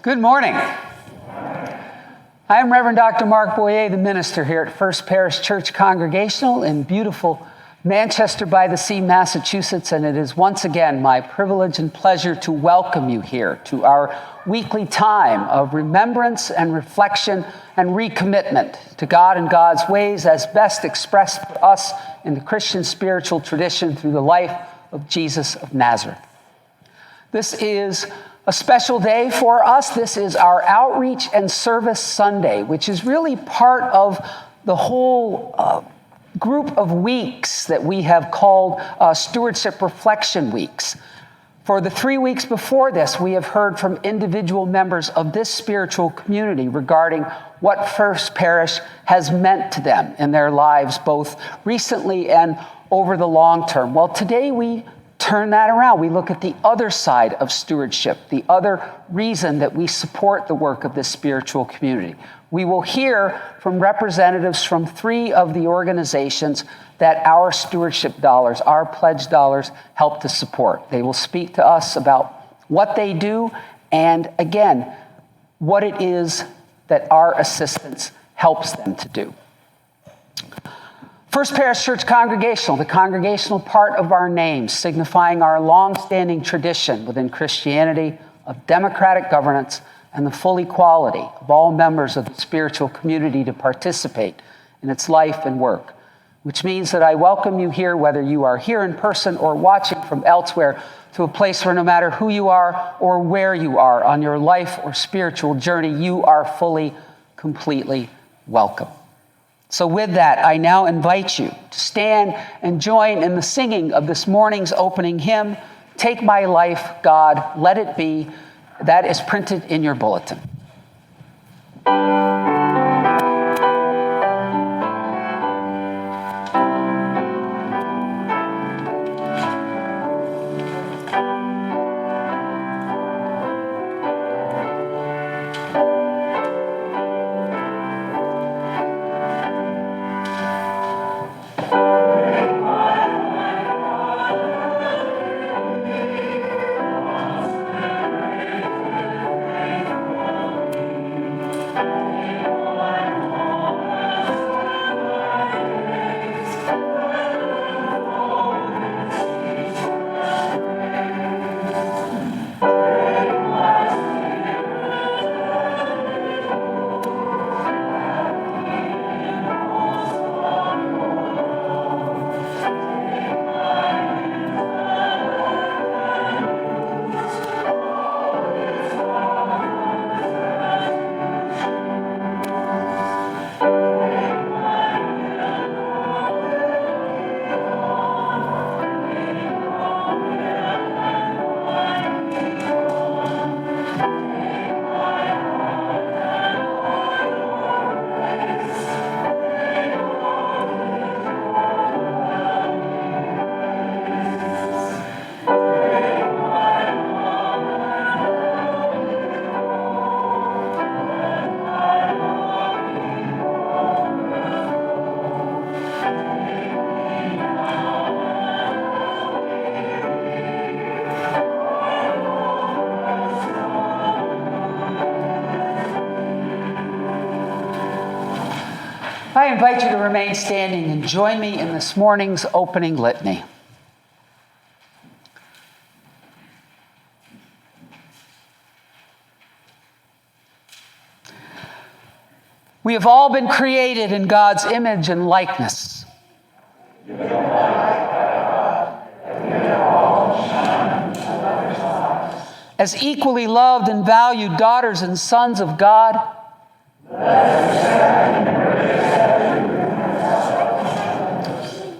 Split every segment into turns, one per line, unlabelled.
Good morning. I am Reverend Dr. Mark Boyea, the minister here at First Parish Church Congregational in beautiful Manchester by the Sea, Massachusetts, and it is once again my privilege and pleasure to welcome you here to our weekly time of remembrance and reflection and recommitment to God and God's ways as best expressed for us in the Christian spiritual tradition through the life of Jesus of Nazareth. This is a special day for us. This is our Outreach and Service Sunday, which is really part of the whole group of weeks that we have called Stewardship Reflection Weeks. For the 3 weeks before this, we have heard from individual members of this spiritual community regarding what First Parish has meant to them in their lives, both recently and over the long term. Well, today we turn that around. We look at the other side of stewardship, the other reason that we support the work of this spiritual community. We will hear from representatives from 3 of the organizations that our stewardship dollars, our pledge dollars, help to support. They will speak to us about what they do and, again, what it is that our assistance helps them to do. First Parish Church Congregational, the congregational part of our name, signifying our long-standing tradition within Christianity of democratic governance and the full equality of all members of the spiritual community to participate in its life and work, which means that I welcome you here, whether you are here in person or watching from elsewhere, to a place where no matter who you are or where you are on your life or spiritual journey, you are fully, completely welcome. So with that, I now invite you to stand and join in the singing of this morning's opening hymn, Take My Life, God, Let It Be, that is printed in your bulletin. I invite you to remain standing and join me in this morning's opening litany. We have all been created in God's image and likeness. As equally loved and valued daughters and sons of God,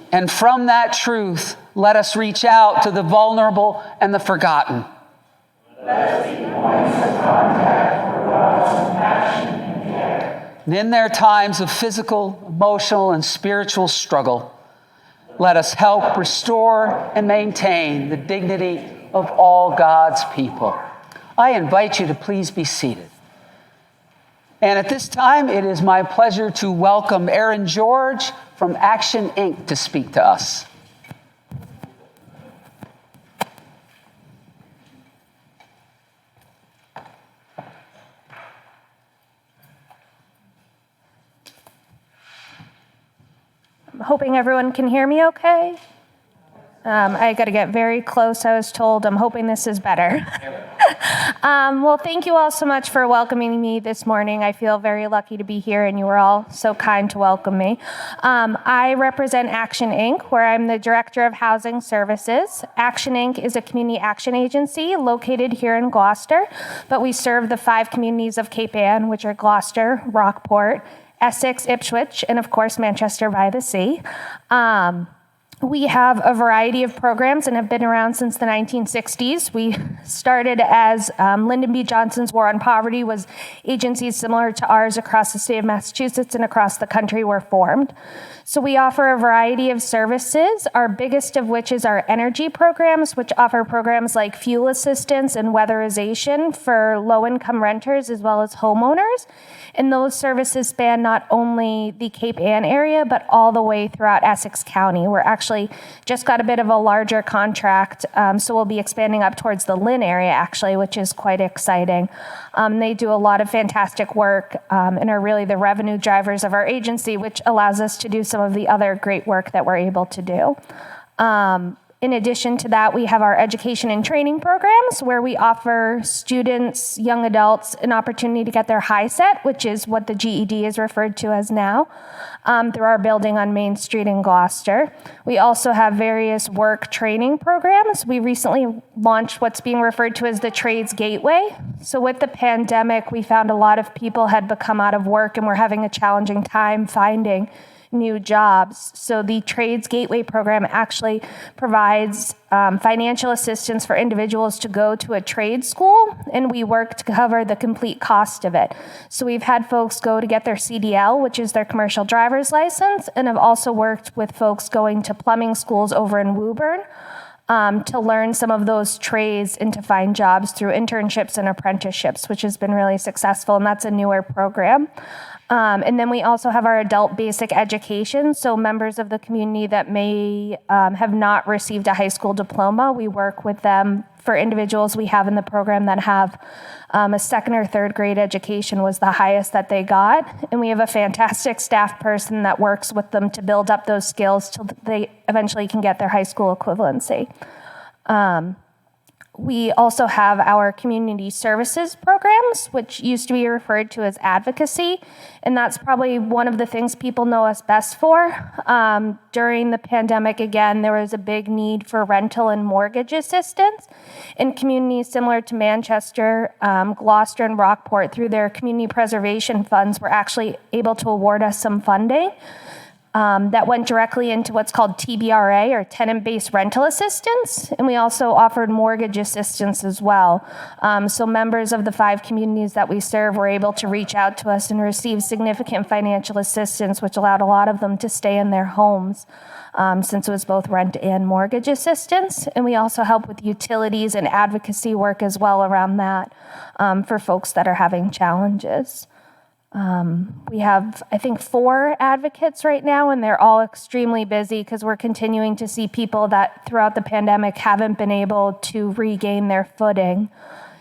and from that truth, let us reach out to the vulnerable and the forgotten. Let us be points of contact for God's compassion and care. And in their times of physical, emotional, and spiritual struggle, let us help restore and maintain the dignity of all God's people. I invite you to please be seated. And at this time, it is my pleasure to welcome Erin George from Action Inc. to speak to us.
hoping everyone can hear me okay. I got to get very close, I was told. I'm hoping this is better. Well, thank you all so much for welcoming me this morning. I feel very lucky to be here, and you were all so kind to welcome me. I represent Action Inc., where I'm the Director of Housing Services. Action Inc. is a community action agency located here in Gloucester, but we serve the 5 communities of Cape Ann, which are Gloucester, Rockport, Essex, Ipswich, and of course, Manchester by the Sea. We have a variety of programs and have been around since the 1960s. We started as Lyndon B. Johnson's War on Poverty was agencies similar to ours across the state of Massachusetts and across the country were formed. So we offer a variety of services, our biggest of which is our energy programs, which offer programs like fuel assistance and weatherization for low-income renters as well as homeowners. And those services span not only the Cape Ann area, but all the way throughout Essex County. We're actually just got a bit of a larger contract, so we'll be expanding up towards the Lynn area, actually, which is quite exciting. They do a lot of fantastic work and are really the revenue drivers of our agency, which allows us to do some of the other great work that we're able to do. In addition to that, we have our education and training programs where we offer students, young adults, an opportunity to get their high set, which is what the GED is referred to as now, through our building on Main Street in Gloucester. We also have various work training programs. We recently launched what's being referred to as the Trades Gateway. So with the pandemic, we found a lot of people had become out of work and were having a challenging time finding new jobs. So the Trades Gateway program actually provides financial assistance for individuals to go to a trade school, and we work to cover the complete cost of it. So we've had folks go to get their CDL, which is their commercial driver's license, and have also worked with folks going to plumbing schools over in Wilberg to learn some of those trades and to find jobs through internships and apprenticeships, which has been really successful, and that's a newer program. And then we also have our adult basic education. So members of the community that may have not received a high school diploma, we work with them. For individuals we have in the program that have a second or third grade education was the highest that they got. And we have a fantastic staff person that works with them to build up those skills till they eventually can get their high school equivalency. We also have our community services programs, which used to be referred to as advocacy, and that's probably one of the things people know us best for. During the pandemic, again, there was a big need for rental and mortgage assistance. In communities similar to Manchester, Gloucester, and Rockport, through their community preservation funds, were actually able to award us some funding. That went directly into what's called TBRA, or tenant-based rental assistance, and we also offered mortgage assistance as well. So members of the 5 communities that we serve were able to reach out to us and receive significant financial assistance, which allowed a lot of them to stay in their homes, since it was both rent and mortgage assistance. And we also help with utilities and advocacy work as well around that for folks that are having challenges. We have, I think, 4 advocates right now, and they're all extremely busy because we're continuing to see people that throughout the pandemic haven't been able to regain their footing.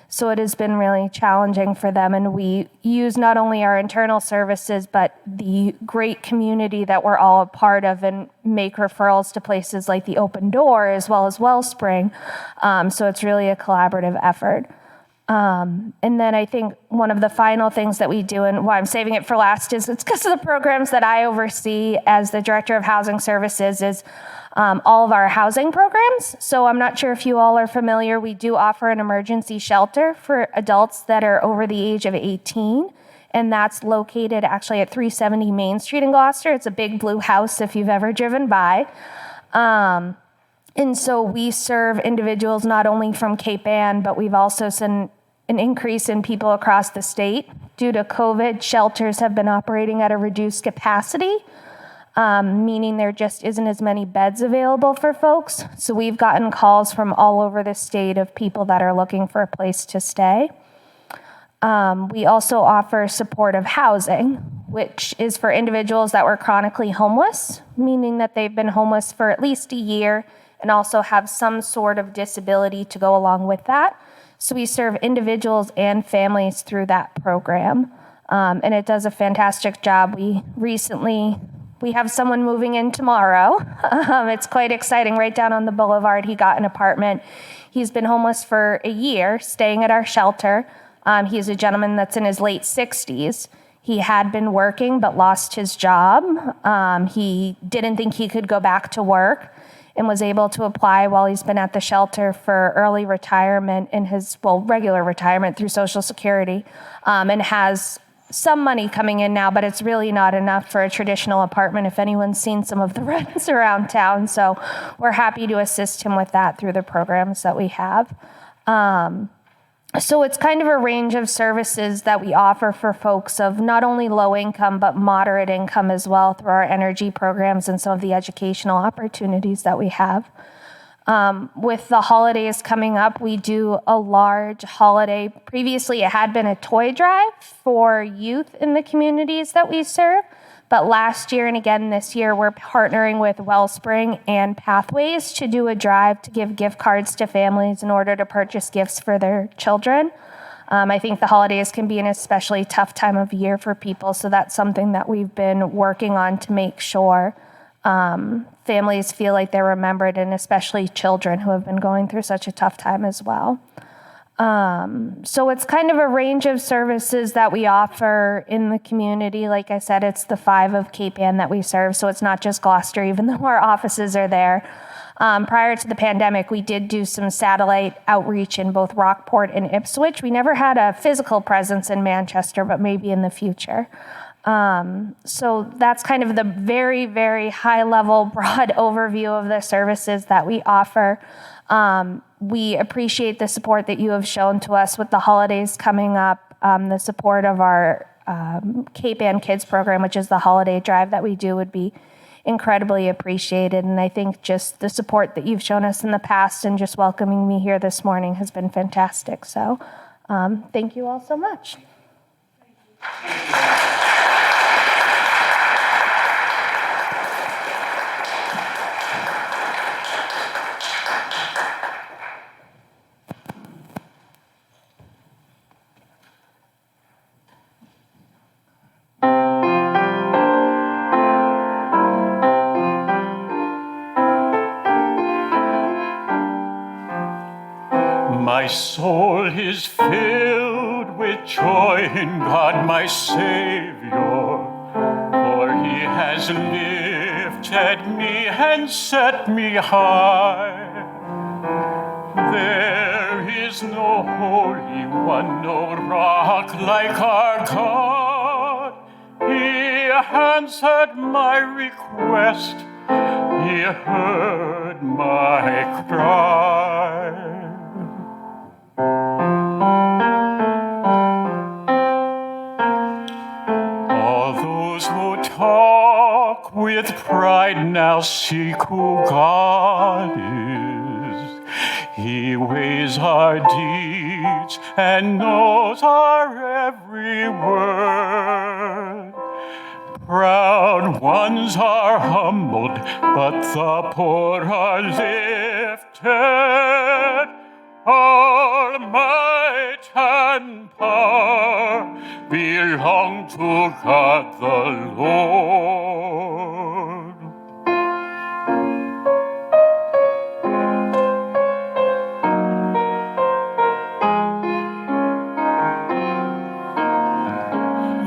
So it has been really challenging for them, and we use not only our internal services, but the great community that we're all a part of and make referrals to places like the Open Door as well as Wellspring. So it's really a collaborative effort. And then I think one of the final things that we do, and why I'm saving it for last, is it's because of the programs that I oversee as the Director of Housing Services is all of our housing programs. So I'm not sure if you all are familiar, we do offer an emergency shelter for adults that are over the age of 18. And that's located actually at 370 Main Street in Gloucester. It's a big blue house if you've ever driven by. And so we serve individuals not only from Cape Ann, but we've also seen an increase in people across the state. Due to COVID, shelters have been operating at a reduced capacity, meaning there just isn't as many beds available for folks. So we've gotten calls from all over the state of people that are looking for a place to stay. We also offer supportive housing, which is for individuals that were chronically homeless, meaning that they've been homeless for at least a year and also have some sort of disability to go along with that. So we serve individuals and families through that program, and it does a fantastic job. We recently We have someone moving in tomorrow. It's quite exciting. Right down on the boulevard, he got an apartment. He's been homeless for a year, staying at our shelter. He's a gentleman that's in his late 60s. He had been working but lost his job. He didn't think he could go back to work and was able to apply while he's been at the shelter for early retirement in his, regular retirement through Social Security, and has some money coming in now, but it's really not enough for a traditional apartment if anyone's seen some of the rents around town. So we're happy to assist him with that through the programs that we have. So it's kind of a range of services that we offer for folks of not only low income, but moderate income as well through our energy programs and some of the educational opportunities that we have. With the holidays coming up, we do a large holiday. Previously, it had been a toy drive for youth in the communities that we serve. But last year and again this year, we're partnering with Wellspring and Pathways to do a drive to give gift cards to families in order to purchase gifts for their children. I think the holidays can be an especially tough time of year for people, so that's something that we've been working on to make sure families feel like they're remembered, and especially children who have been going through such a tough time as well. So it's kind of a range of services that we offer in the community. Like I said, it's the 5 of Cape Ann that we serve, so it's not just Gloucester, even though our offices are there. Prior to the pandemic, we did do some satellite outreach in both Rockport and Ipswich. We never had a physical presence in Manchester, but maybe in the future. So that's kind of the very, very high-level, broad overview of the services that we offer. We appreciate the support that you have shown to us with the holidays coming up, the support of our Cape Ann Kids program, which is the holiday drive that we do, would be incredibly appreciated. And I think just the support that you've shown us in the past and just welcoming me here this morning has been fantastic. So thank you all so much.
My soul is filled with joy in God my Savior, for he has lifted me and set me high. There is no holy one, no rock like our God. He answered my request, he heard my cry. All those who talk with pride now seek who God is. He weighs our deeds and knows our every word. Proud ones are humbled, but the poor are lifted. All might and power belong to God the Lord.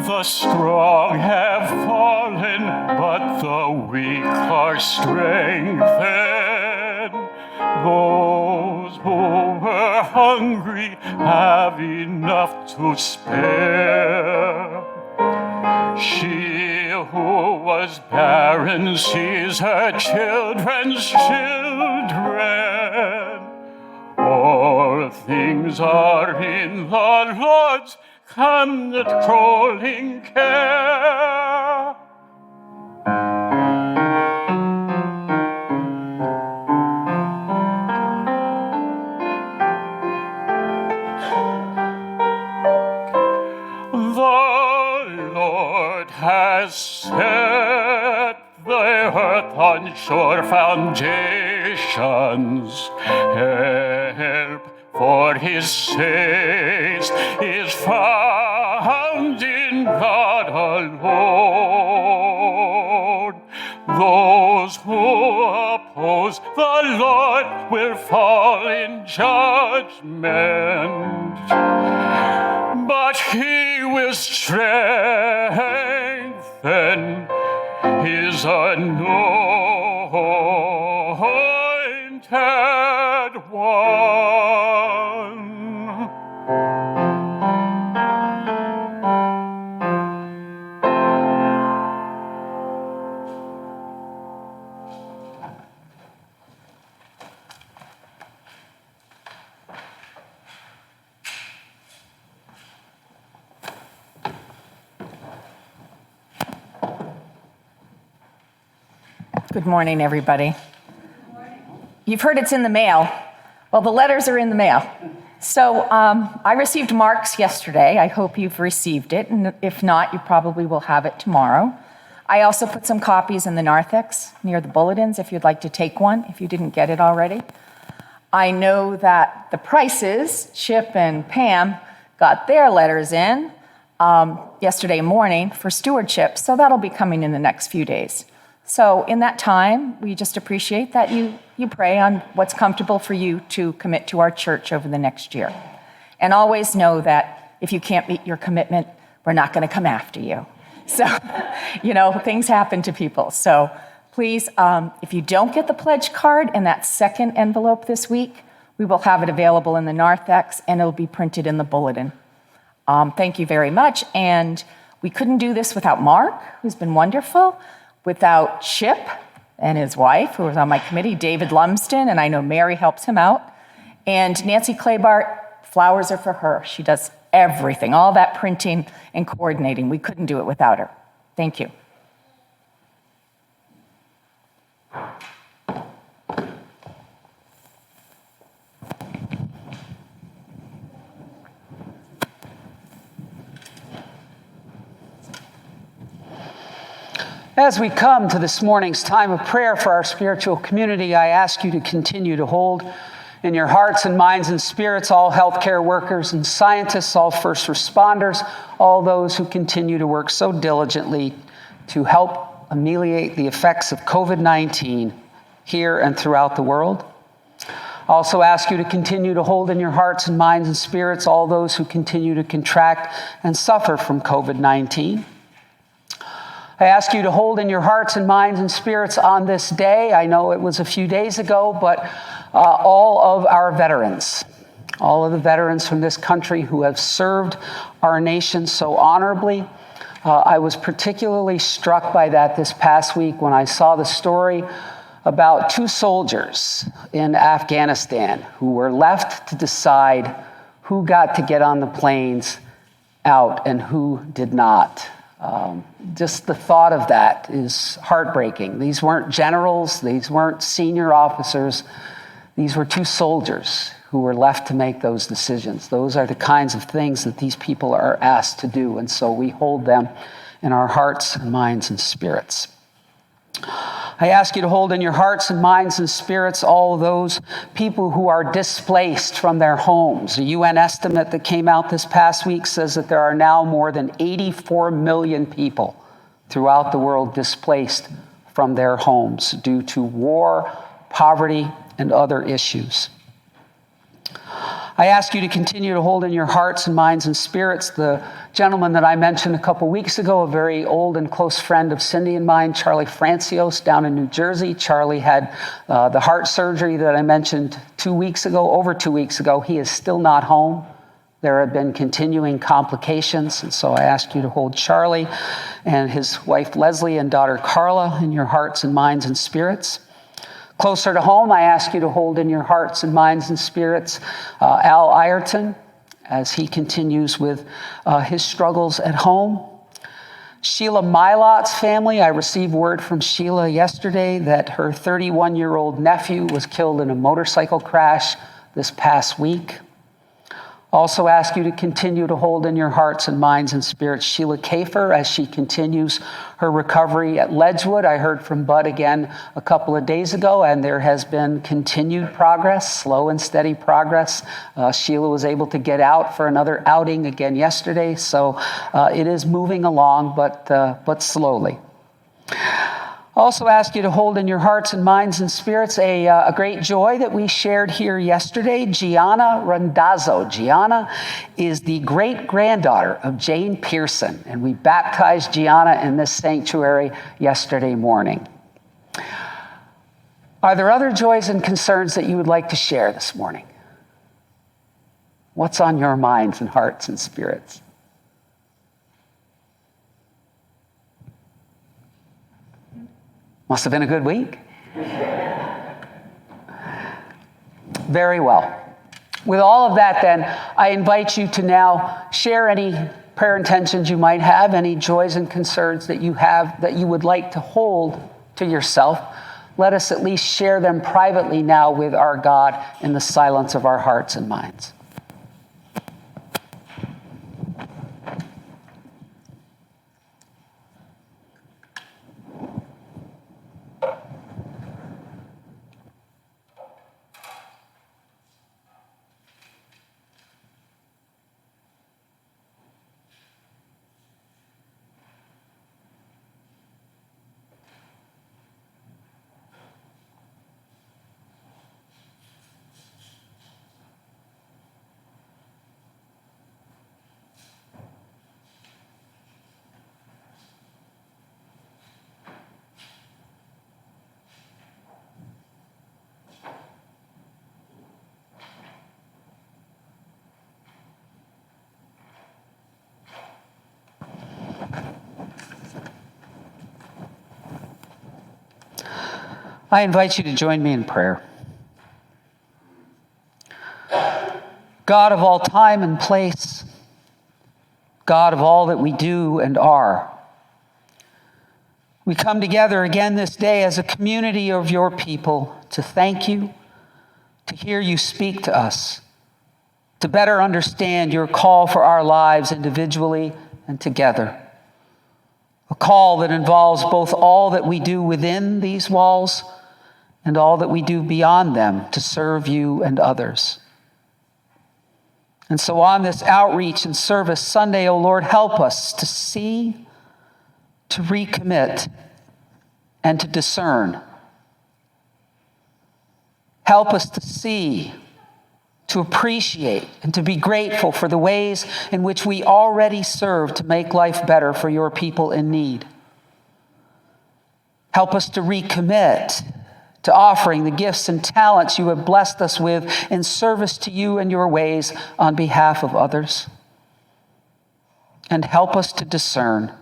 The strong have fallen, but the weak are strengthened. Those who were hungry have enough to spare. She who was barren sees her children's children. All things are in the Lord's controlling care. Has set the earth on sure foundations. Help for his saints is found in God alone. those who oppose the Lord will fall in judgment. But he will strengthen his anointed one.
Good morning, everybody. You've heard it's in the mail. Well, the letters are in the mail. So I received Mark's yesterday. I hope you've received it, and if not, you probably will have it tomorrow. I also put some copies in the narthex near the bulletins if you'd like to take one, if you didn't get it already. I know that the Prices, Chip and Pam, got their letters in yesterday morning for stewardship, so that'll be coming in the next few days. So in that time, we just appreciate that you pray on what's comfortable for you to commit to our church over the next year. And always know that if you can't meet your commitment, we're not going to come after you. So, things happen to people. So please, if you don't get the pledge card in that second envelope this week, we will have it available in the narthex and it'll be printed in the bulletin. Thank you very much. And we couldn't do this without Mark, who's been wonderful. Without Chip and his wife, who was on my committee, David Lumsden, and I know Mary helps him out. And Nancy Claybart, flowers are for her. She does everything, all that printing and coordinating. We couldn't do it without her. Thank you.
As we come to this morning's time of prayer for our spiritual community, I ask you to continue to hold in your hearts and minds and spirits all healthcare workers and scientists, all first responders, all those who continue to work so diligently to help ameliorate the effects of COVID-19 here and throughout the world. I also ask you to continue to hold in your hearts and minds and spirits all those who continue to contract and suffer from COVID-19. I ask you to hold in your hearts and minds and spirits on this day. I know it was a few days ago, but all of our veterans, all of the veterans from this country who have served our nation so honorably. I was particularly struck by that this past week when I saw the story about 2 soldiers in Afghanistan who were left to decide who got to get on the planes out and who did not. Just the thought of that is heartbreaking. These weren't generals, these weren't senior officers, these were 2 soldiers who were left to make those decisions. Those are the kinds of things that these people are asked to do, and so we hold them in our hearts and minds and spirits. I ask you to hold in your hearts and minds and spirits all those people who are displaced from their homes. A UN estimate that came out this past week says that there are now more than 84 million people throughout the world displaced from their homes due to war, poverty, and other issues. I ask you to continue to hold in your hearts and minds and spirits the gentleman that I mentioned a couple weeks ago, a very old and close friend of Cindy and mine, Charlie Francios, down in New Jersey. Charlie had the heart surgery that I mentioned over 2 weeks ago. He is still not home. There have been continuing complications, and so I ask you to hold Charlie and his wife Leslie and daughter Carla in your hearts and minds and spirits. Closer to home, I ask you to hold in your hearts and minds and spirits Al Ireton as he continues with his struggles at home. Sheila Mylot's family, I received word from Sheila yesterday that her 31-year-old nephew was killed in a motorcycle crash this past week. Also ask you to continue to hold in your hearts and minds and spirits Sheila Kafer as she continues her recovery at Ledgewood. I heard from Bud again a couple of days ago, and there has been continued progress, slow and steady progress. Sheila was able to get out for another outing again yesterday, so it is moving along, but slowly. Also ask you to hold in your hearts and minds and spirits a great joy that we shared here yesterday. Gianna Randazzo. Gianna is the great-granddaughter of Jane Pearson, and we baptized Gianna in this sanctuary yesterday morning. Are there other joys and concerns that you would like to share this morning? What's on your minds and hearts and spirits? Must have been a good week. Very well. With all of that, then, I invite you to now share any prayer intentions you might have, any joys and concerns that you have that you would like to hold to yourself. Let us at least share them privately now with our God in the silence of our hearts and minds. I invite you to join me in prayer. God of all time and place, God of all that we do and are, we come together again this day as a community of your people to thank you, to hear you speak to us, to better understand your call for our lives individually and together. A call that involves both all that we do within these walls and all that we do beyond them to serve you and others. And so on this outreach and service Sunday, O Lord, help us to see, to recommit, and to discern. Help us to see, to appreciate, and to be grateful for the ways in which we already serve to make life better for your people in need. Help us to recommit to offering the gifts and talents you have blessed us with in service to you and your ways on behalf of others. And help us to discern,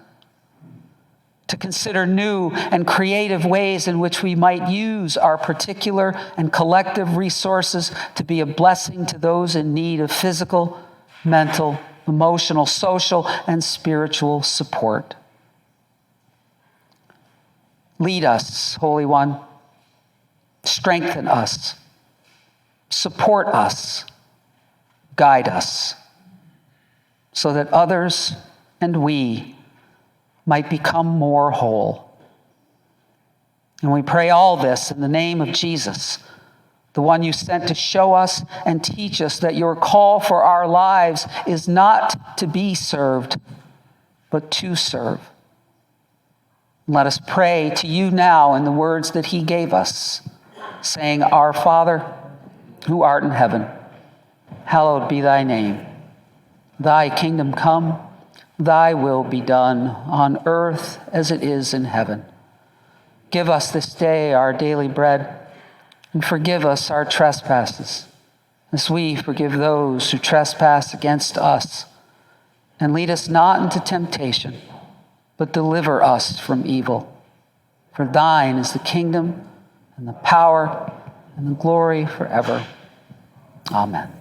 to consider new and creative ways in which we might use our particular and collective resources to be a blessing to those in need of physical, mental, emotional, social, and spiritual support. Lead us, Holy One. Strengthen us, support us, guide us, so that others and we might become more whole. And we pray all this in the name of Jesus, the one you sent to show us and teach us that your call for our lives is not to be served, but to serve. Let us pray to you now in the words that he gave us, saying, Our Father, who art in heaven, hallowed be thy name. Thy kingdom come, thy will be done on earth as it is in heaven. Give us this day our daily bread, and forgive us our trespasses, as we forgive those who trespass against us. And lead us not into temptation, but deliver us from evil. For thine is the kingdom, and the power, and the glory forever. Amen.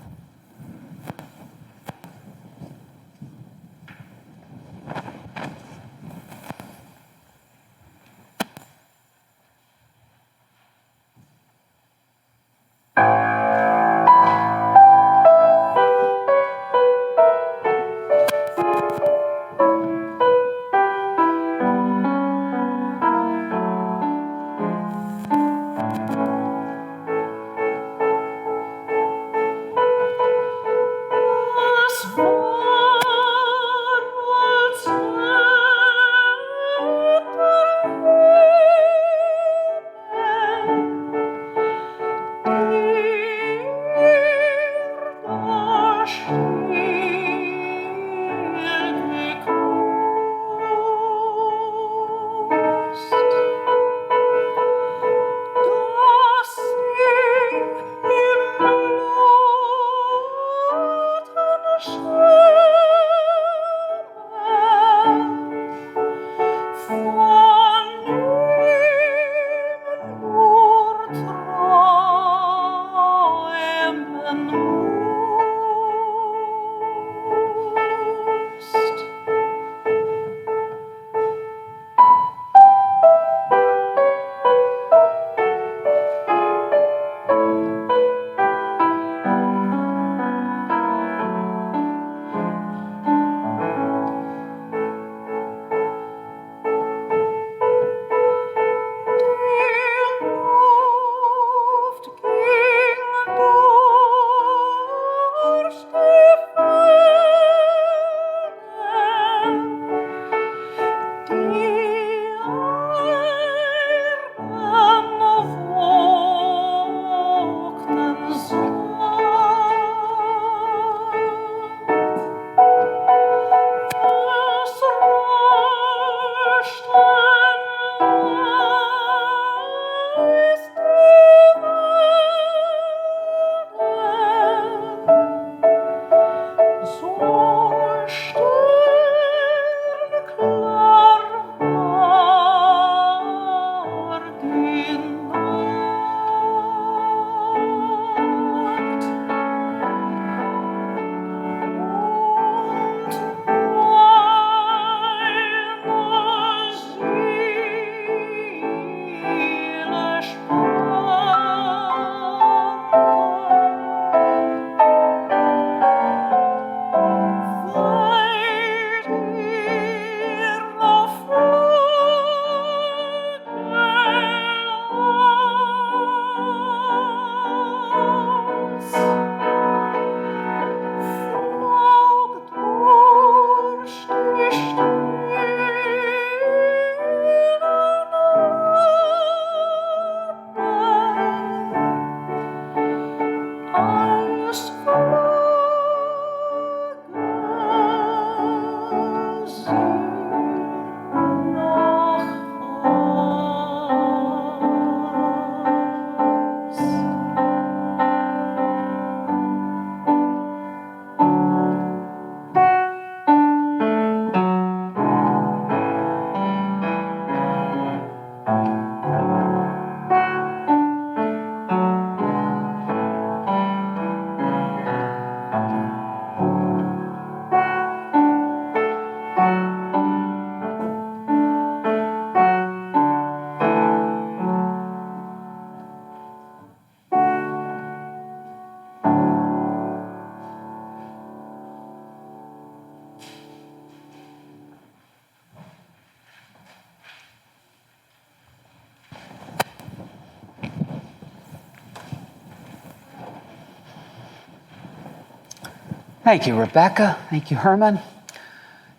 Thank you, Rebecca. Thank you, Herman.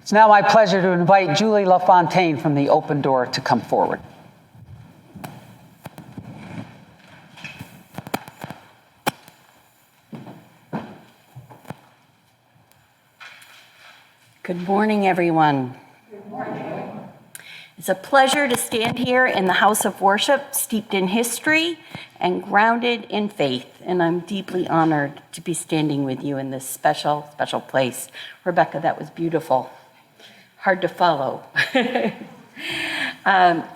It's now my pleasure to invite Julie LaFontaine from the Open Door to come forward.
Good morning, everyone. Good morning. It's a pleasure to stand here in the house of worship, steeped in history and grounded in faith. And I'm deeply honored to be standing with you in this special, special place. Rebecca, that was beautiful. Hard to follow.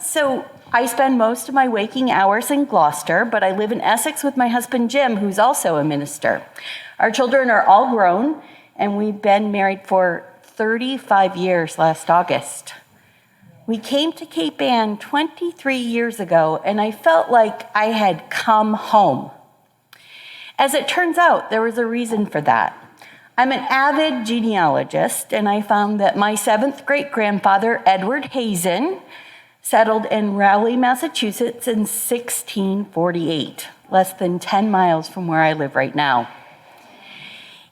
So I spend most of my waking hours in Gloucester, but I live in Essex with my husband, Jim, who's also a minister. Our children are all grown, and we've been married for 35 years last August. We came to Cape Ann 23 years ago, and I felt like I had come home. As it turns out, there was a reason for that. I'm an avid genealogist, and I found that my 7th great-grandfather, Edward Hazen, settled in Rowley, Massachusetts in 1648, less than 10 miles from where I live right now.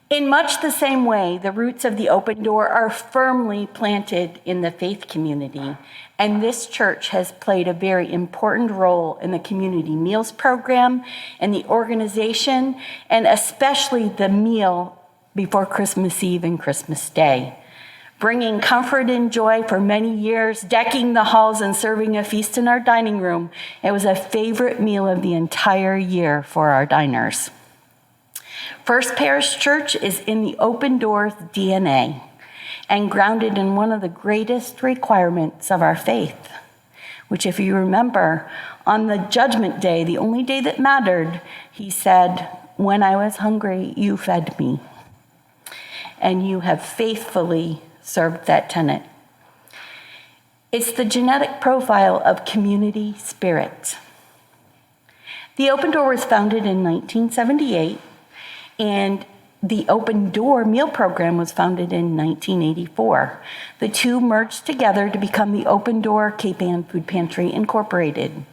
In much the same way, the roots of the Open Door are firmly planted in the faith community, and this church has played a very important role in the community meals program and the organization, and especially the meal before Christmas Eve and Christmas Day. Bringing comfort and joy for many years, decking the halls and serving a feast in our dining room, it was a favorite meal of the entire year for our diners. First Parish Church is in the Open Door's DNA and grounded in one of the greatest requirements of our faith, which, if you remember, on the Judgment Day, the only day that mattered, he said, "When I was hungry, you fed me." And you have faithfully served that tenet. It's the genetic profile of community spirit. The Open Door was founded in 1978, and the Open Door meal program was founded in 1984. The two merged together to become the Open Door Cape Ann Food Pantry Incorporated.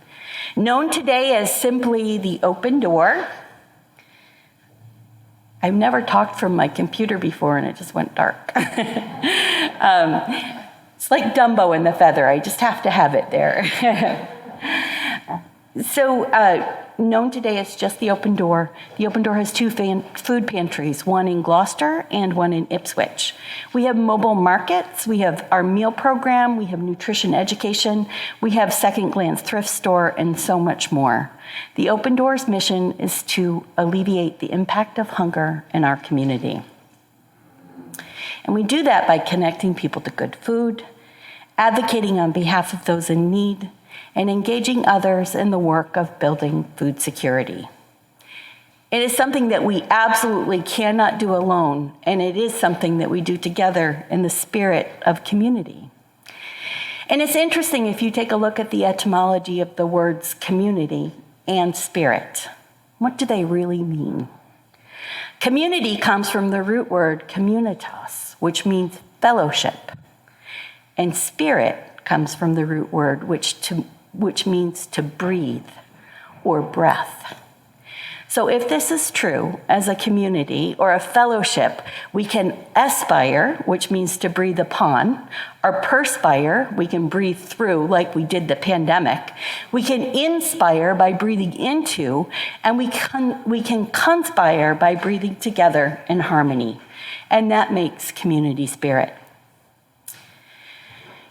Known today as simply the Open Door. I've never talked from my computer before and it just went dark. It's like Dumbo and the Feather. I just have to have it there. So known today as just the Open Door. The Open Door has two food pantries, one in Gloucester and one in Ipswich. We have mobile markets, we have our meal program, we have nutrition education, we have Second Glance thrift store, and so much more. The Open Door's mission is to alleviate the impact of hunger in our community. And we do that by connecting people to good food, advocating on behalf of those in need, and engaging others in the work of building food security. It is something that we absolutely cannot do alone, and it is something that we do together in the spirit of community. And it's interesting if you take a look at the etymology of the words community and spirit. What do they really mean? Community comes from the root word communitas, which means fellowship, and spirit comes from the root word which means to breathe or breath. So if this is true as a community or a fellowship, we can aspire, which means to breathe upon, or perspire, we can breathe through like we did the pandemic. We can inspire by breathing into, and we can conspire by breathing together in harmony. And that makes community spirit.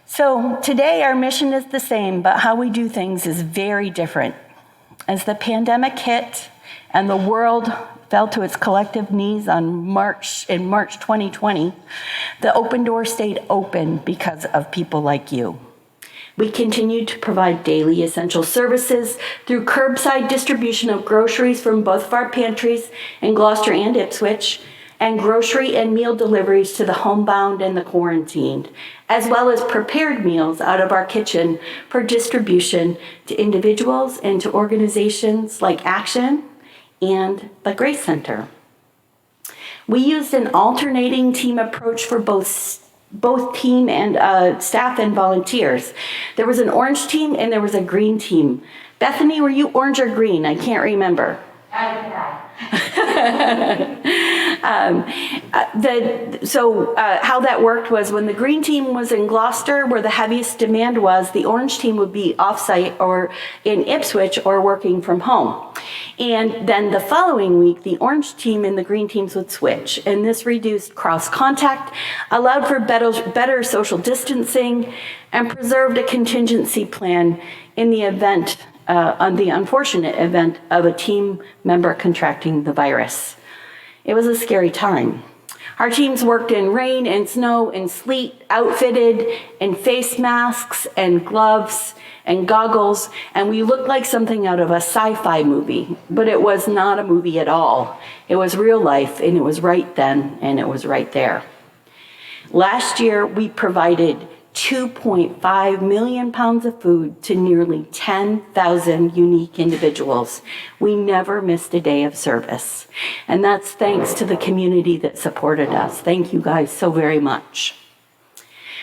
So today our mission is the same, but how we do things is very different. As the pandemic hit and the world fell to its collective knees in March 2020, the Open Door stayed open because of people like you. We continued to provide daily essential services through curbside distribution of groceries from both of our pantries in Gloucester and Ipswich, and grocery and meal deliveries to the homebound and the quarantined, as well as prepared meals out of our kitchen for distribution to individuals and to organizations like Action and the Grace Center. We used an alternating team approach for both team and staff and volunteers. There was an orange team and there was a green team. Bethany, were you orange or green? I can't remember. How that worked was when the green team was in Gloucester, where the heaviest demand was, the orange team would be off-site or in Ipswich or working from home. And then the following week, the orange team and the green teams would switch. And this reduced cross-contact, allowed for better social distancing, and preserved a contingency plan in the event, on the unfortunate event of a team member contracting the virus. It was a scary time. Our teams worked in rain and snow and sleet, outfitted in face masks and gloves and goggles, and we looked like something out of a sci-fi movie, but it was not a movie at all. It was real life, and it was right then, and it was right there. Last year, we provided 2.5 million pounds of food to nearly 10,000 unique individuals. We never missed a day of service. And that's thanks to the community that supported us. Thank you guys so very much.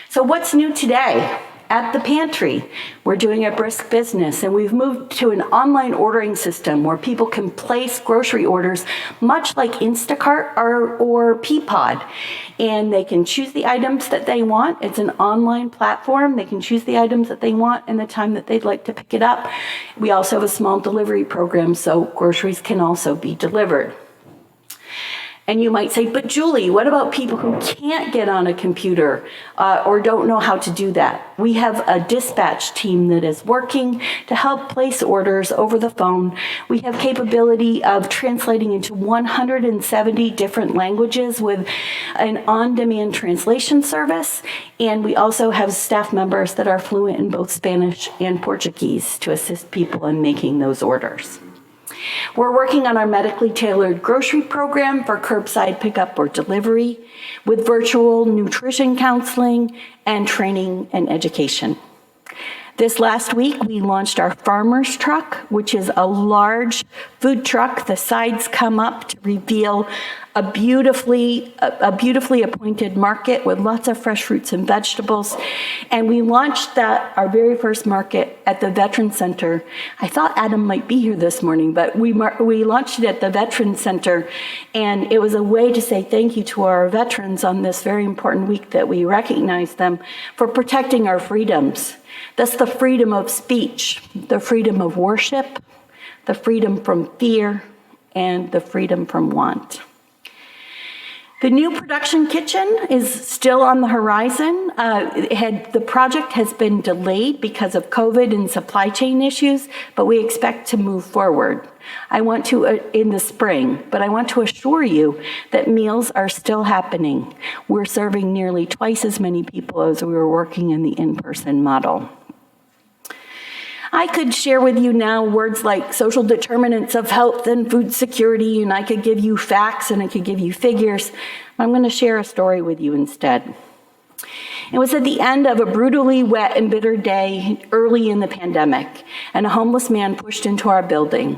So what's new today? At the pantry, we're doing a brisk business, and we've moved to an online ordering system where people can place grocery orders much like Instacart or Peapod. And they can choose the items that they want. It's an online platform. They can choose the items that they want and the time that they'd like to pick it up. We also have a small delivery program, so groceries can also be delivered. And you might say, but Julie, what about people who can't get on a computer or don't know how to do that? We have a dispatch team that is working to help place orders over the phone. We have capability of translating into 170 different languages with an on-demand translation service. And we also have staff members that are fluent in both Spanish and Portuguese to assist people in making those orders. We're working on our medically tailored grocery program for curbside pickup or delivery with virtual nutrition counseling and training and education. This last week, we launched our farmer's truck, which is a large food truck. The sides come up to reveal a beautifully appointed market with lots of fresh fruits and vegetables. And we launched our very first market at the Veterans Center. I thought Adam might be here this morning, but we launched it at the Veterans Center. And it was a way to say thank you to our veterans on this very important week that we recognize them for protecting our freedoms. That's the freedom of speech, the freedom of worship, the freedom from fear, and the freedom from want. The new production kitchen is still on the horizon. The project has been delayed because of COVID and supply chain issues, but we expect to move forward. In the spring, but I want to assure you that meals are still happening. We're serving nearly twice as many people as we were working in the in-person model. I could share with you now words like social determinants of health and food security, and I could give you facts and I could give you figures. I'm going to share a story with you instead. It was at the end of a brutally wet and bitter day early in the pandemic, and a homeless man pushed into our building.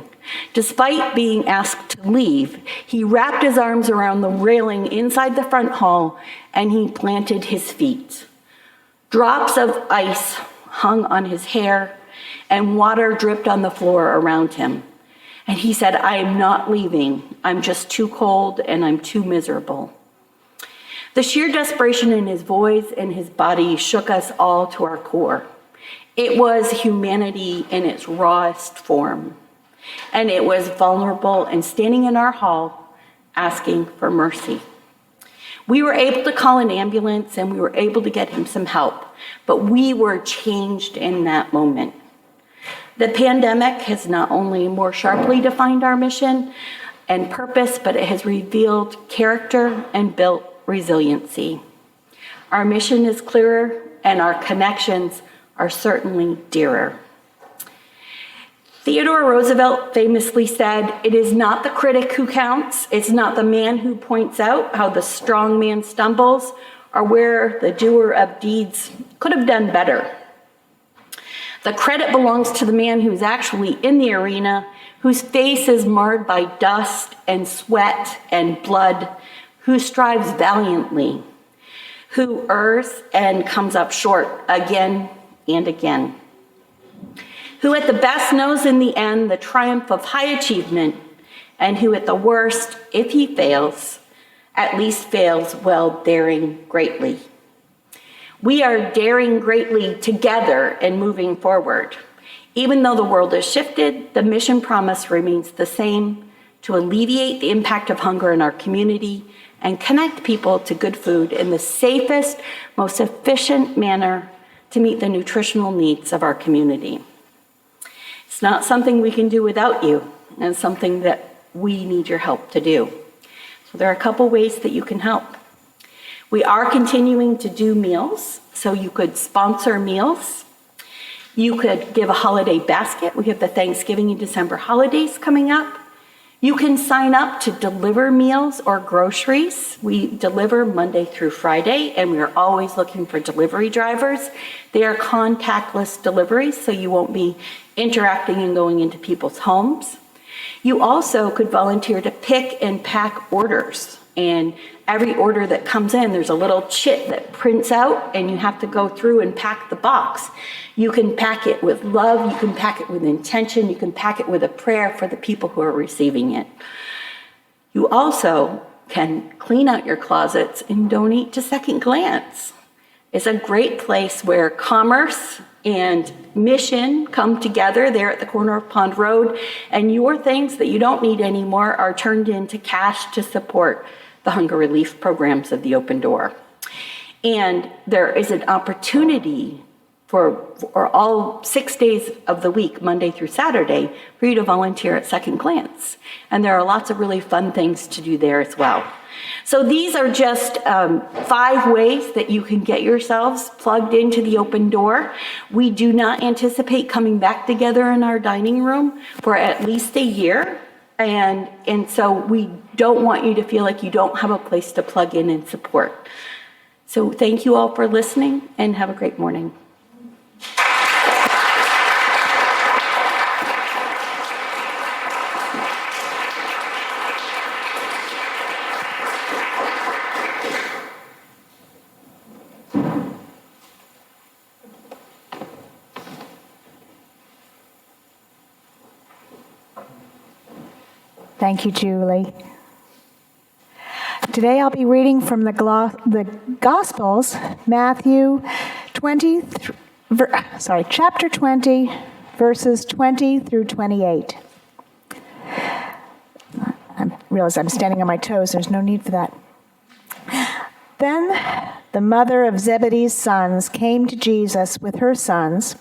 Despite being asked to leave, he wrapped his arms around the railing inside the front hall and he planted his feet. Drops of ice hung on his hair, and water dripped on the floor around him. And he said, I am not leaving. I'm just too cold and I'm too miserable. The sheer desperation in his voice and his body shook us all to our core. It was humanity in its rawest form. And it was vulnerable and standing in our hall asking for mercy. We were able to call an ambulance and we were able to get him some help, but we were changed in that moment. The pandemic has not only more sharply defined our mission and purpose, but it has revealed character and built resiliency. Our mission is clearer and our connections are certainly dearer. Theodore Roosevelt famously said, "It is not the critic who counts, it's not the man who points out how the strong man stumbles or where the doer of deeds could have done better. The credit belongs to the man who's actually in the arena, whose face is marred by dust and sweat and blood, who strives valiantly, who errs and comes up short again and again, who at the best knows in the end the triumph of high achievement, and who at the worst, if he fails, at least fails while daring greatly. We are daring greatly together and moving forward. Even though the world has shifted, the mission promise remains the same: to alleviate the impact of hunger in our community and connect people to good food in the safest, most efficient manner to meet the nutritional needs of our community. It's not something we can do without you, and it's something that we need your help to do. So there are a couple ways that you can help. We are continuing to do meals, so you could sponsor meals. You could give a holiday basket. We have the Thanksgiving and December holidays coming up. You can sign up to deliver meals or groceries. We deliver Monday through Friday, and we are always looking for delivery drivers. They are contactless deliveries, so you won't be interacting and going into people's homes. You also could volunteer to pick and pack orders. And every order that comes in, there's a little chit that prints out, and you have to go through and pack the box. You can pack it with love, you can pack it with intention, you can pack it with a prayer for the people who are receiving it. You also can clean out your closets and donate to Second Glance. It's a great place where commerce and mission come together there at the corner of Pond Road, and your things that you don't need anymore are turned into cash to support the hunger relief programs of the Open Door. And there is an opportunity for all 6 days of the week, Monday through Saturday, for you to volunteer at Second Glance. And there are lots of really fun things to do there as well. So these are just 5 ways that you can get yourselves plugged into the Open Door. We do not anticipate coming back together in our dining room for at least a year. And so we don't want you to feel like you don't have a place to plug in and support. So thank you all for listening, and have a great morning.
Thank you, Julie. Today I'll be reading from the Gospels, Matthew chapter 20, verses 20 through 28. I realize I'm standing on my toes. There's no need for that. Then the mother of Zebedee's sons came to Jesus with her sons,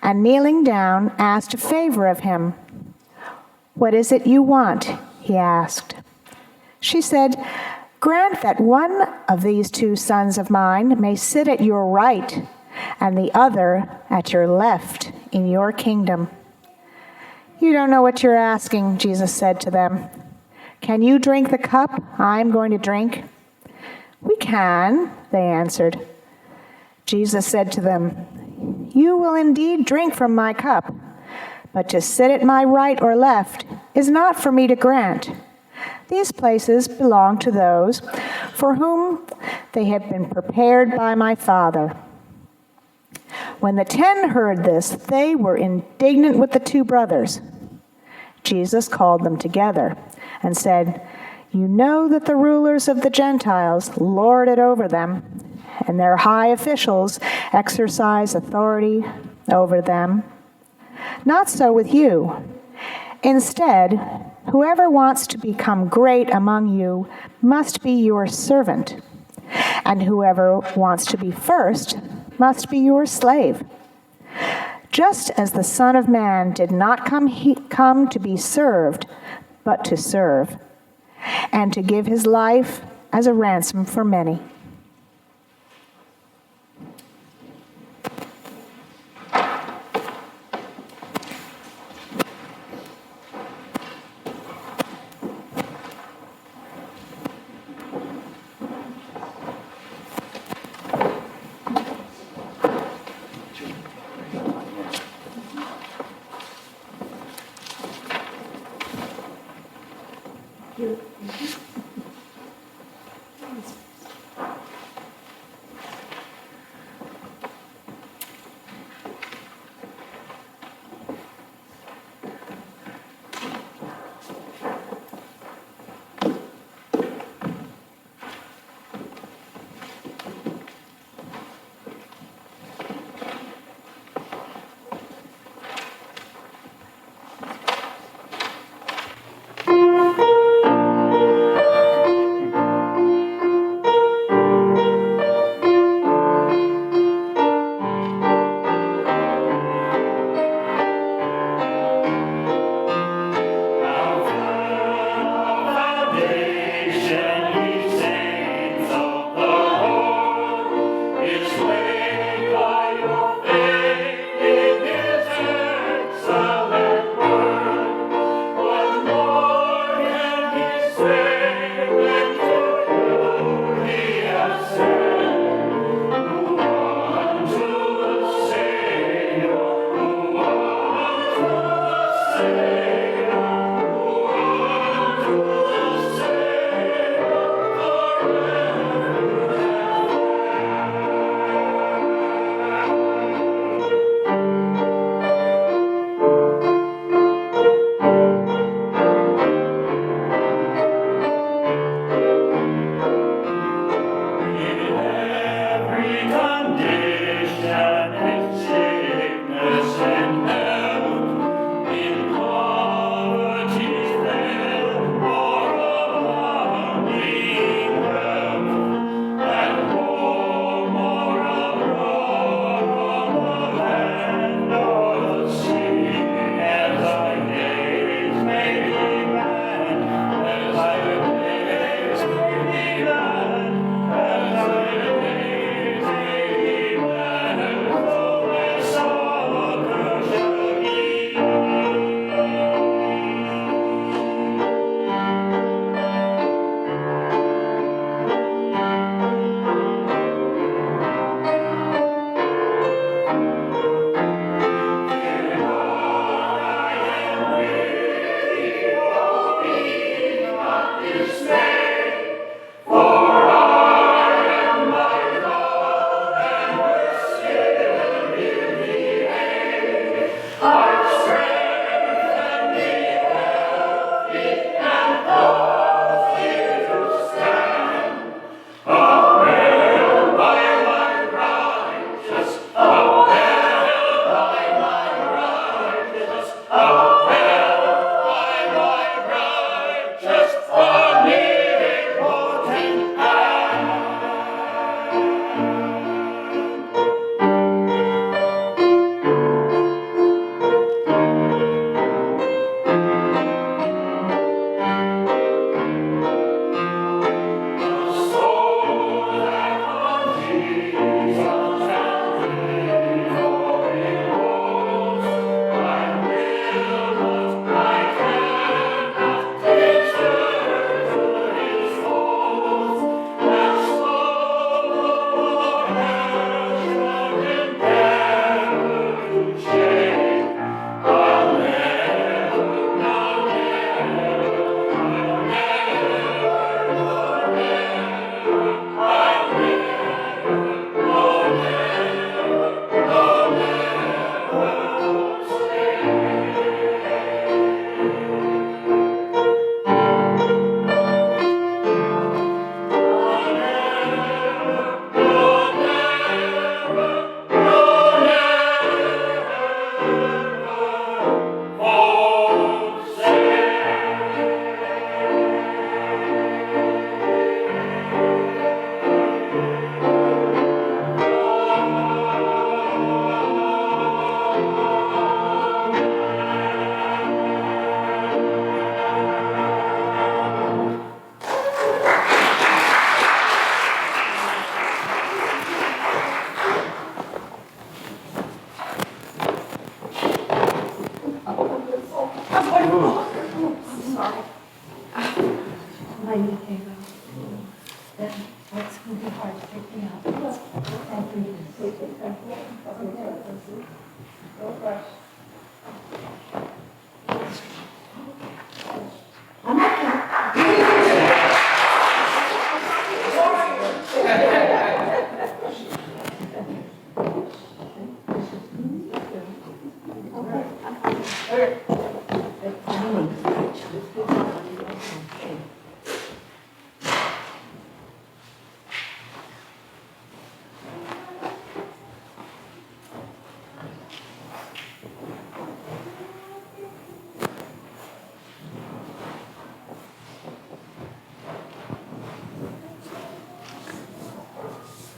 and kneeling down, asked a favor of him. "What is it you want?" he asked. She said, "Grant that one of these 2 sons of mine may sit at your right and the other at your left in your kingdom." "You don't know what you're asking," Jesus said to them. "Can you drink the cup I'm going to drink?" "We can," they answered. Jesus said to them, "You will indeed drink from my cup, but to sit at my right or left is not for me to grant. These places belong to those for whom they have been prepared by my Father." When the 10 heard this, they were indignant with the 2 brothers. Jesus called them together and said, "You know that the rulers of the Gentiles lord it over them, and their high officials exercise authority over them. Not so with you. Instead, whoever wants to become great among you must be your servant, and whoever wants to be first must be your slave. Just as the Son of Man did not come to be served, but to serve, and to give his life as a ransom for many."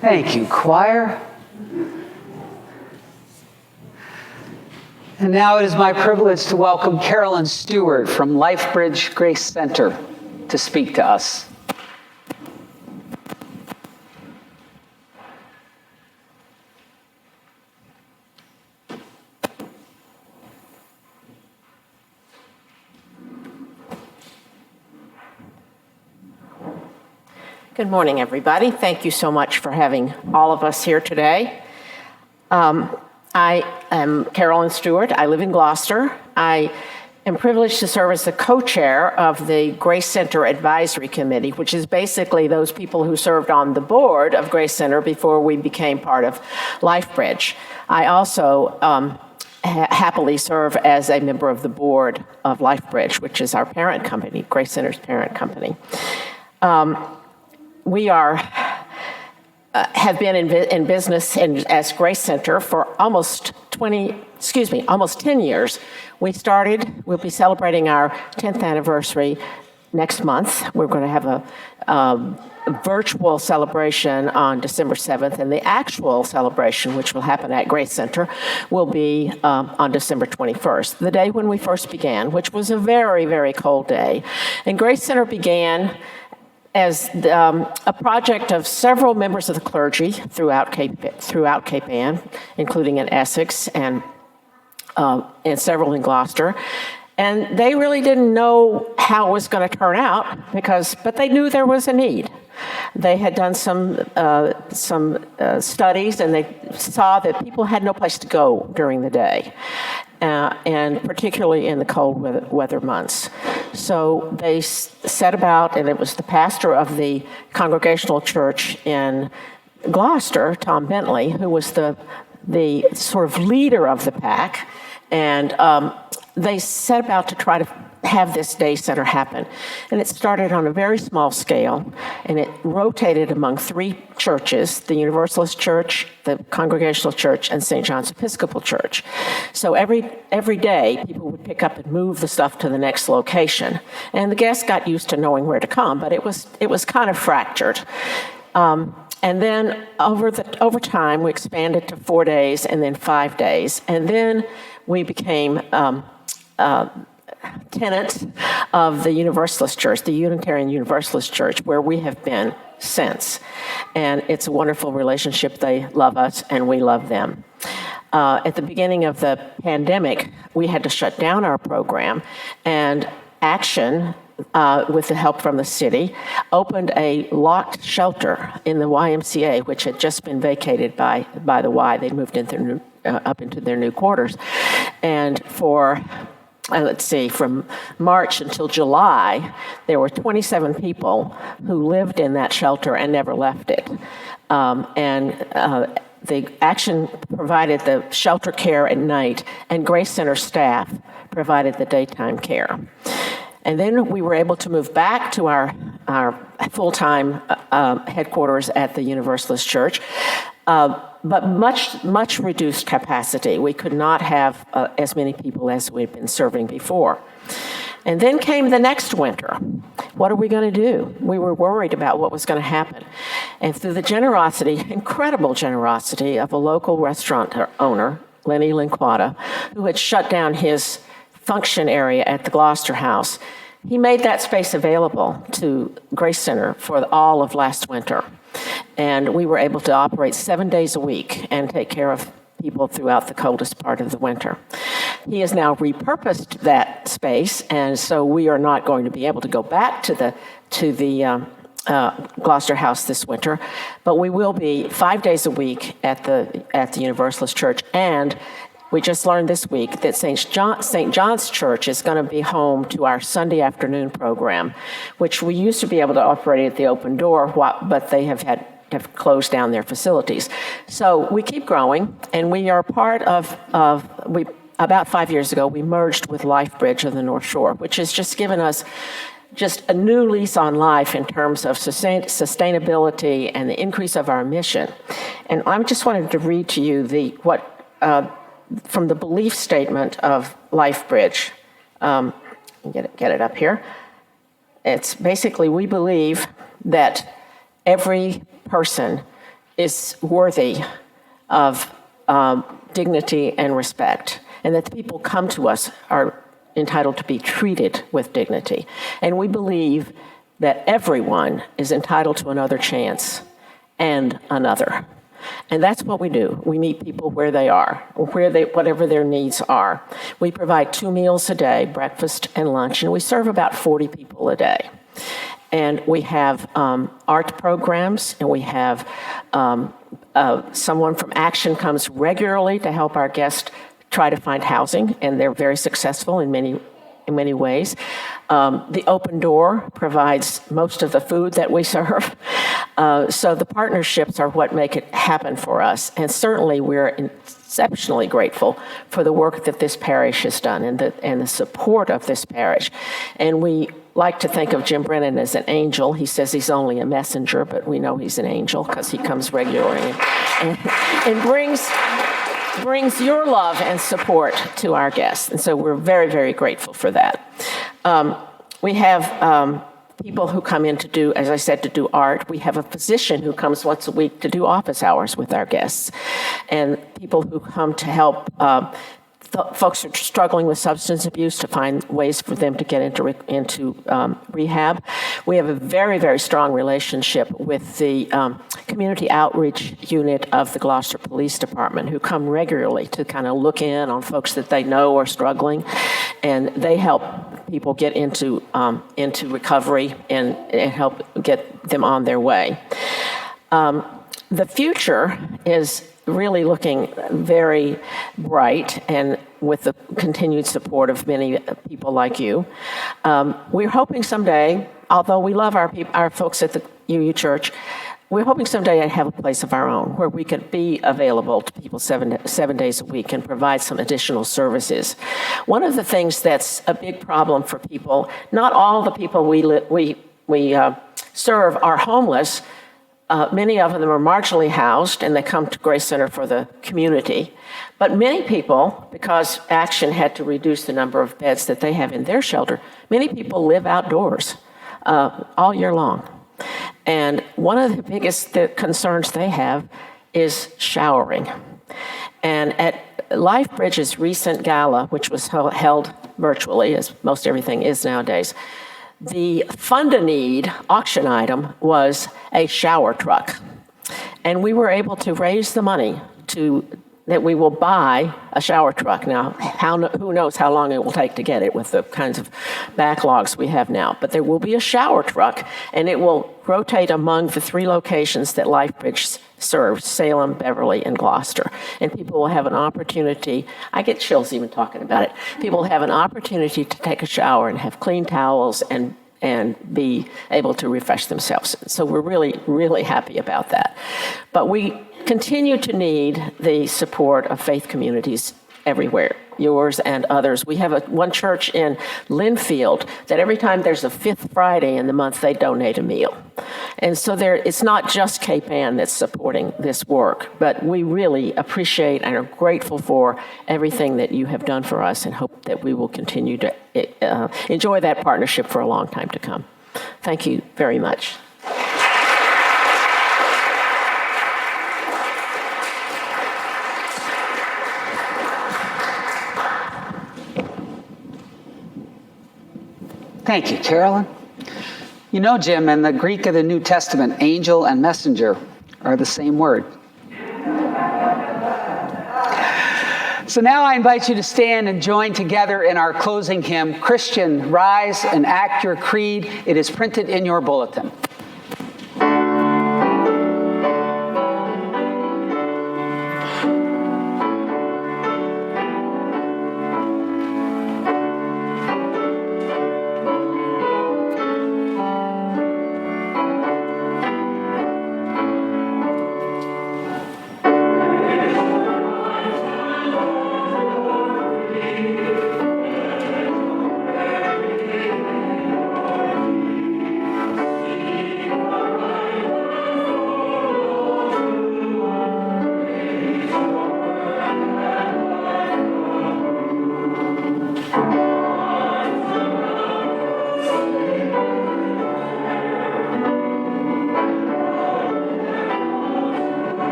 Thank you, choir. And now it is my privilege to welcome Carolyn Steward from LifeBridge Grace Center to speak to us.
Good morning, everybody. Thank you so much for having all of us here today. I am Carolyn Steward. I live in Gloucester. I am privileged to serve as the co-chair of the Grace Center Advisory Committee, which is basically those people who served on the board of Grace Center before we became part of LifeBridge. I also happily serve as a member of the board of LifeBridge, which is our parent company, Grace Center's parent company. We have been in business as Grace Center for almost 10 years. We'll be celebrating our 10th anniversary next month. We're going to have a virtual celebration on December 7th, and the actual celebration, which will happen at Grace Center, will be on December 21st, the day when we first began, which was a very, very cold day. And Grace Center began as a project of several members of the clergy throughout Cape Ann, including in Essex and several in Gloucester. And they really didn't know how it was going to turn out, but they knew there was a need. They had done some studies, and they saw that people had no place to go during the day, and particularly in the cold weather months. So they set about, and it was the pastor of the Congregational Church in Gloucester, Tom Bentley, who was the sort of leader of the pack, and they set about to try to have this day center happen. And it started on a very small scale, and it rotated among three churches: the Universalist Church, the Congregational Church, and St. John's Episcopal Church. So every day, people would pick up and move the stuff to the next location. And the guests got used to knowing where to come, but it was kind of fractured. And then over time, we expanded to 4 days and then 5 days. And then we became tenants of the Universalist Church, the Unitarian Universalist Church, where we have been since. And it's a wonderful relationship. They love us and we love them. At the beginning of the pandemic, we had to shut down our program, and Action, with the help from the city, opened a locked shelter in the YMCA, which had just been vacated by the Y. They moved up into their new quarters. And for from March until July, there were 27 people who lived in that shelter and never left it. The Action provided the shelter care at night, and Grace Center staff provided the daytime care. And then we were able to move back to our full-time headquarters at the Universalist Church, but much reduced capacity. We could not have as many people as we'd been serving before. And then came the next winter. What are we going to do? We were worried about what was going to happen. And through the incredible generosity of a local restaurant owner, Lenny Linquata, who had shut down his function area at the Gloucester House, he made that space available to Grace Center for all of last winter. And we were able to operate 7 days a week and take care of people throughout the coldest part of the winter. He has now repurposed that space, and so we are not going to be able to go back to the Gloucester House this winter, but we will be 5 days a week at the Universalist Church. And we just learned this week that St. John's Church is going to be home to our Sunday afternoon program, which we used to be able to operate at the open door, but they have closed down their facilities. So we keep growing, and we are part of about 5 years ago, we merged with LifeBridge of the North Shore, which has just given us just a new lease on life in terms of sustainability and the increase of our mission. And I just wanted to read to you from the belief statement of LifeBridge. Get it up here. It's basically, we believe that every person is worthy of dignity and respect, and that the people come to us are entitled to be treated with dignity. And we believe that everyone is entitled to another chance and another. And that's what we do. We meet people where they are, whatever their needs are. We provide 2 meals a day, breakfast and lunch, and we serve about 40 people a day. And we have art programs, and we have someone from Action comes regularly to help our guests try to find housing, and they're very successful in many ways. The Open Door provides most of the food that we serve. So the partnerships are what make it happen for us. And certainly we're exceptionally grateful for the work that this parish has done and the support of this parish. And we like to think of Jim Brennan as an angel. He says he's only a messenger, but we know he's an angel because he comes regularly and brings your love and support to our guests. And so we're very, very grateful for that. We have people who come in to do, as I said, to do art. We have a physician who comes once a week to do office hours with our guests. And people who come to help folks who are struggling with substance abuse to find ways for them to get into rehab. We have a very, very strong relationship with the community outreach unit of the Gloucester Police Department, who come regularly to kind of look in on folks that they know are struggling, and they help people get into recovery and help get them on their way. The future is really looking very bright, and with the continued support of many people like you. We're hoping someday, although we love our folks at the UU Church, we're hoping someday to have a place of our own where we could be available to people seven days a week and provide some additional services. One of the things that's a big problem for people, not all the people we serve are homeless. Many of them are marginally housed, and they come to Grace Center for the community. But many people, because Action had to reduce the number of beds that they have in their shelter, many people live outdoors all year long. And one of the biggest concerns they have is showering. And at LifeBridge's recent gala, which was held virtually, as most everything is nowadays, the fund-a-need auction item was a shower truck. And we were able to raise the money that we will buy a shower truck. Now, who knows how long it will take to get it with the kinds of backlogs we have now. But there will be a shower truck, and it will rotate among the 3 locations that LifeBridge serves, Salem, Beverly, and Gloucester. And people will have an opportunity, I get chills even talking about it, people will have an opportunity to take a shower and have clean towels and be able to refresh themselves. So we're really, really happy about that. But we continue to need the support of faith communities everywhere, yours and others. We have one church in Linfield that every time there's a 5th Friday in the month, they donate a meal. And so it's not just Cape Ann that's supporting this work, but we really appreciate and are grateful for everything that you have done for us, and hope that we will continue to enjoy that partnership for a long time to come. Thank you very much.
Thank you, Carolyn. You know, Jim, in the Greek of the New Testament, angel and messenger are the same word. So now I invite you to stand and join together in our closing hymn, Christian, Rise and Act Your Creed. It is printed in your bulletin.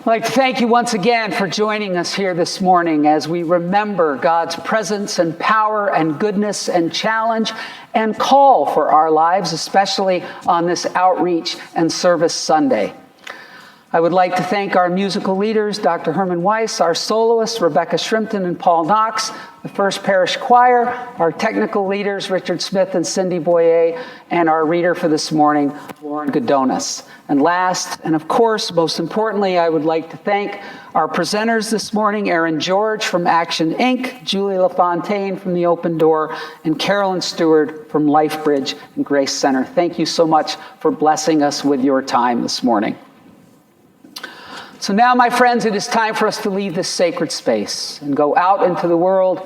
I'd like to thank you once again for joining us here this morning as we remember God's presence and power and goodness and challenge and call for our lives, especially on this Outreach and Service Sunday. I would like to thank our musical leaders, Dr. Herman Weiss, our soloists, Rebecca Shrimpton and Paul Knox, the First Parish Choir, our technical leaders, Richard Smith and Cindy Boyea, and our reader for this morning, Lauren Godonis. And last, and of course, most importantly, I would like to thank our presenters this morning, Erin George from Action Inc., Julie LaFontaine from The Open Door, and Carolyn Steward from LifeBridge and Grace Center. Thank you so much for blessing us with your time this morning. So now, my friends, it is time for us to leave this sacred space and go out into the world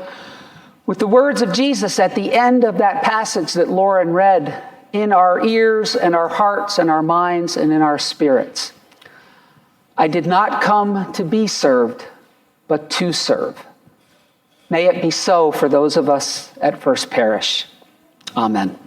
with the words of Jesus at the end of that passage that Lauren read, in our ears and our hearts and our minds and in our spirits. I did not come to be served, but to serve. May it be so for those of us at First Parish. Amen.